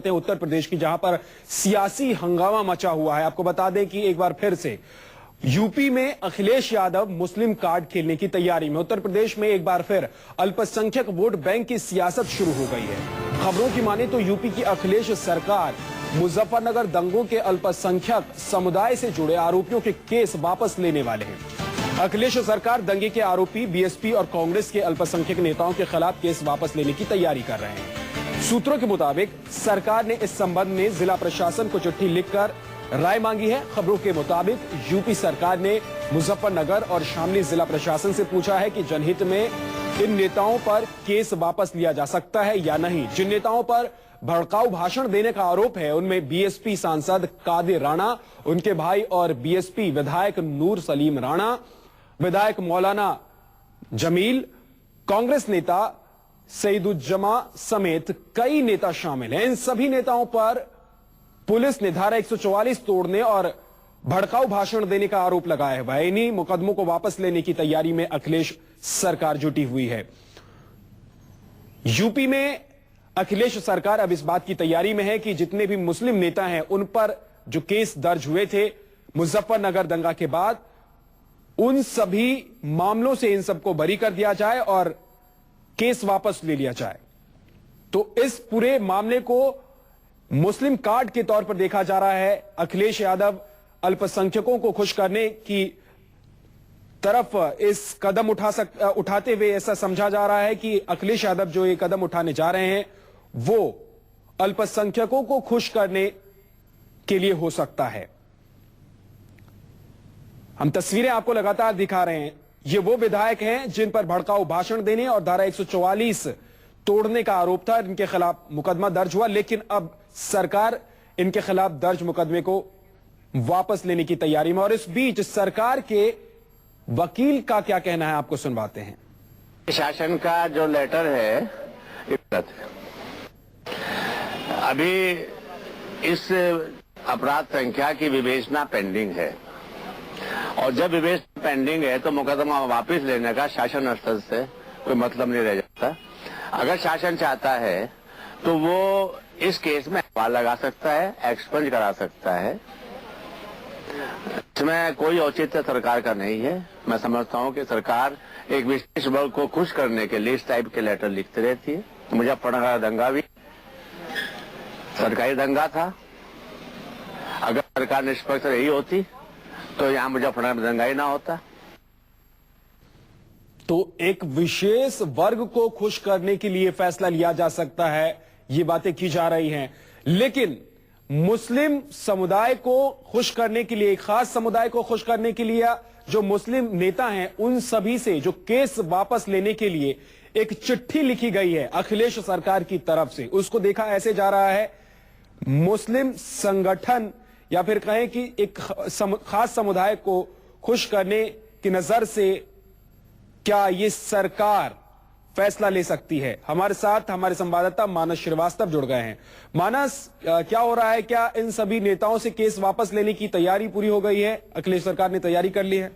उत्तर प्रदेश की, जहां पर सियासी हंगामा मचा हुआ है। आपको बता दें कि एक बार फिर से यूपी में अखिलेश यादव मुस्लिम कार्ड खेलने की तैयारी में। उत्तर प्रदेश में एक बार फिर अल्पसंख्यक वोट बैंक की सियासत शुरू हो गई है। खबरों की माने तो यूपी की अखिलेश सरकार मुजफ्फरनगर दंगों के अल्पसंख्यक समुदाय से जुड़े आरोपियों के केस वापस लेने वाले हैं। अखिलेश सरकार दंगे के आरोपी बीएसपी और कांग्रेस के अल्पसंख्यक नेताओं के खिलाफ केस वापस लेने की तैयारी कर रहे हैं। सूत्रों के मुताबिक सरकार ने इस संबंध में जिला प्रशासन को चिट्ठी लिखकर राय मांगी है। खबरों के मुताबिक यूपी सरकार ने मुजफ्फरनगर और शामली जिला प्रशासन से पूछा है कि जनहित में इन नेताओं पर केस वापस लिया जा सकता है या नहीं। जिन नेताओं पर भड़काऊ भाषण देने का आरोप है उनमें बीएसपी सांसद कादिर राणा, उनके भाई और बीएसपी विधायक नूर सलीम राणा, विधायक मौलाना जमील, कांग्रेस नेता सईदुज्जमा समेत कई नेता शामिल हैं। इन सभी नेताओं पर पुलिस ने धारा 144 तोड़ने और भड़काऊ भाषण देने का आरोप लगाया हुआ है। इन्हीं मुकदमों को वापस लेने की तैयारी में अखिलेश सरकार जुटी हुई है। यूपी में अखिलेश सरकार अब इस बात की तैयारी में है कि जितने भी मुस्लिम नेता हैं उन पर जो केस दर्ज हुए थे मुजफ्फरनगर दंगा के बाद, उन सभी मामलों से इन सबको बरी कर दिया जाए और केस वापस ले लिया जाए। तो इस पूरे मामले को मुस्लिम कार्ड के तौर पर देखा जा रहा है। अखिलेश यादव अल्पसंख्यकों को खुश करने की तरफ इस कदम उठाते हुए ऐसा समझा जा रहा है कि अखिलेश यादव जो ये कदम उठाने जा रहे हैं वो अल्पसंख्यकों को खुश करने के लिए हो सकता है। हम तस्वीरें आपको लगातार दिखा रहे हैं। ये वो विधायक हैं जिन पर भड़काऊ भाषण देने और धारा 144 तोड़ने का आरोप था। इनके खिलाफ मुकदमा दर्ज हुआ, लेकिन अब सरकार इनके खिलाफ दर्ज मुकदमे को वापस लेने की तैयारी में। और इस बीच सरकार के वकील का क्या कहना है, आपको सुनवाते हैं। शासन का जो लेटर है अभी इस अपराध संख्या की विवेचना पेंडिंग है, और जब विवेचना पेंडिंग है तो मुकदमा वापस लेने का शासन स्तर से कोई मतलब नहीं रह जाता। अगर शासन चाहता है तो वो इस केस में सवाल लगा सकता है, एक्सपंज करा सकता है। इसमें कोई औचित्य सरकार का नहीं है। मैं समझता हूं कि सरकार एक विशेष वर्ग को खुश करने के लिए इस टाइप के लेटर लिखती रहती है। मुजफ्फरनगर दंगा भी सरकारी दंगा था। अगर सरकार निष्पक्ष रही होती तो यहां मुजफ्फरनगर दंगा ही ना होता। तो एक विशेष वर्ग को खुश करने के लिए फैसला लिया जा सकता है, ये बातें की जा रही हैं। लेकिन मुस्लिम समुदाय को खुश करने के लिए, खास समुदाय को खुश करने के लिए जो मुस्लिम नेता हैं उन सभी से जो केस वापस लेने के लिए एक चिट्ठी लिखी गई है अखिलेश सरकार की तरफ से, उसको देखा ऐसे जा रहा है मुस्लिम संगठन या फिर कहें कि एक खास समुदाय को खुश करने की नजर से क्या ये सरकार फैसला ले सकती है। हमारे साथ हमारे संवाददाता मानस श्रीवास्तव जुड़ गए हैं। मानस, क्या हो रहा है? क्या इन सभी नेताओं से केस वापस लेने की तैयारी पूरी हो गई है? अखिलेश सरकार ने तैयारी कर ली है?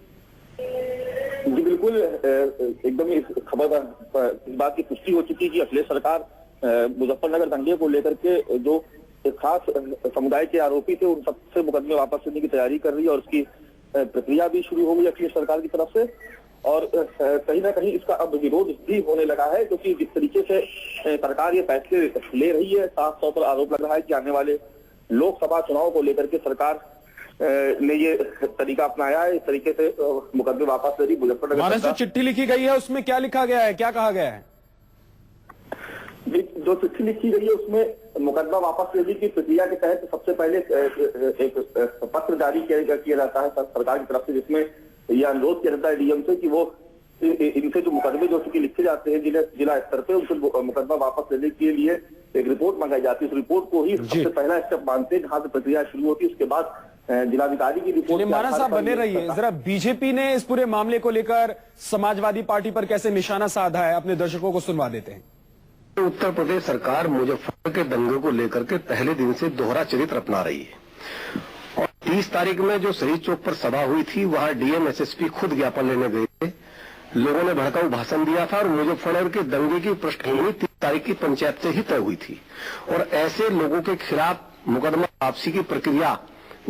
जी बिल्कुल, एकदम इस खबर इस बात की पुष्टि हो चुकी है कि अखिलेश सरकार मुजफ्फरनगर दंगे को लेकर के जो खास समुदाय के आरोपी थे उन सबसे मुकदमे वापस लेने की तैयारी कर रही है, और उसकी प्रक्रिया भी शुरू हो गई अखिलेश सरकार की तरफ से। और कहीं ना कहीं इसका अब विरोध भी होने लगा है, क्योंकि जिस तरीके से सरकार ये फैसले ले रही है, साफ तौर पर आरोप लग रहा है कि आने वाले लोकसभा चुनाव को लेकर के सरकार ने ये तरीका अपनाया है। इस तरीके से मुकदमे वापस ले रही मुजफ्फरनगर। जो चिट्ठी लिखी गई है उसमें क्या लिखा गया है, क्या कहा गया है? जो चिट्ठी लिखी गई है उसमें मुकदमा वापस लेने की प्रक्रिया के तहत सबसे पहले एक पत्र जारी किया जाता है सरकार की तरफ से, जिसमें यह अनुरोध किया जाता है डीएम से कि वो इनसे जो मुकदमे जो चूंकि लिखे जाते हैं जिला स्तर पे, उनसे मुकदमा वापस लेने के लिए एक रिपोर्ट मंगाई जाती है। उस रिपोर्ट को ही सबसे पहला स्टेप मानते हैं, जहां से प्रक्रिया शुरू होती है। उसके बाद जिलाधिकारी की रिपोर्ट। माना साहब बने रहिए जरा, बीजेपी ने इस पूरे मामले को लेकर समाजवादी पार्टी पर कैसे निशाना साधा है, अपने दर्शकों को सुनवा देते हैं। उत्तर प्रदेश सरकार मुजफ्फर के दंगे को लेकर के पहले दिन से दोहरा चरित्र अपना रही है, और 30 तारीख में जो शहीद चौक पर सभा हुई थी वहां डीएम एसएसपी खुद ज्ञापन लेने गए थे लोगों ने भड़काऊ भाषण दिया था और मुजफ्फरनगर के दंगे की पृष्ठभूमि 3 तारीख की पंचायत से ही तय हुई थी। और ऐसे लोगों के खिलाफ मुकदमा वापसी की प्रक्रिया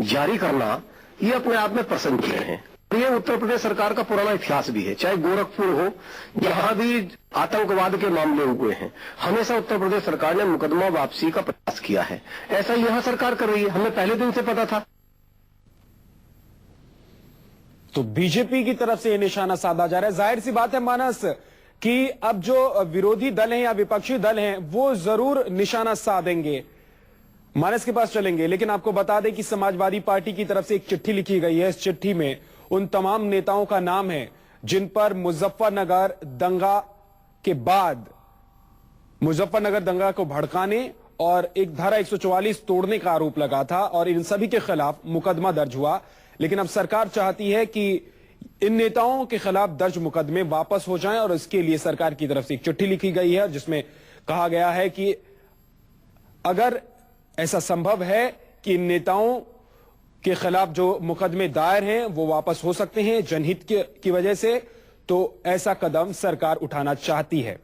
जारी करना ये अपने आप में प्रशंसनीय है। ये उत्तर प्रदेश सरकार का पुराना इतिहास भी है, चाहे गोरखपुर हो, जहां भी आतंकवाद के मामले हुए हैं, हमेशा उत्तर प्रदेश सरकार ने मुकदमा वापसी का प्रयास किया है। ऐसा यहां सरकार कर रही है, हमें पहले दिन से पता था। तो बीजेपी की तरफ से यह निशाना साधा जा रहा है। जाहिर सी बात है मानस कि अब जो विरोधी दल हैं या विपक्षी दल हैं वो जरूर निशाना साधेंगे, मानस के पास चलेंगे। लेकिन आपको बता दें कि समाजवादी पार्टी की तरफ से एक चिट्ठी लिखी गई है। इस चिट्ठी में उन तमाम नेताओं का नाम है जिन पर मुजफ्फरनगर दंगा के बाद मुजफ्फरनगर दंगा को भड़काने और एक धारा 144 तोड़ने का आरोप लगा था और इन सभी के खिलाफ मुकदमा दर्ज हुआ। लेकिन अब सरकार चाहती है कि इन नेताओं के खिलाफ दर्ज मुकदमे वापस हो जाएं और इसके लिए सरकार की तरफ से एक चिट्ठी लिखी गई है जिसमें कहा गया है कि अगर ऐसा संभव है कि इन नेताओं के खिलाफ जो मुकदमे दायर हैं वो वापस हो सकते हैं जनहित की वजह से, तो ऐसा कदम सरकार उठाना चाहती है।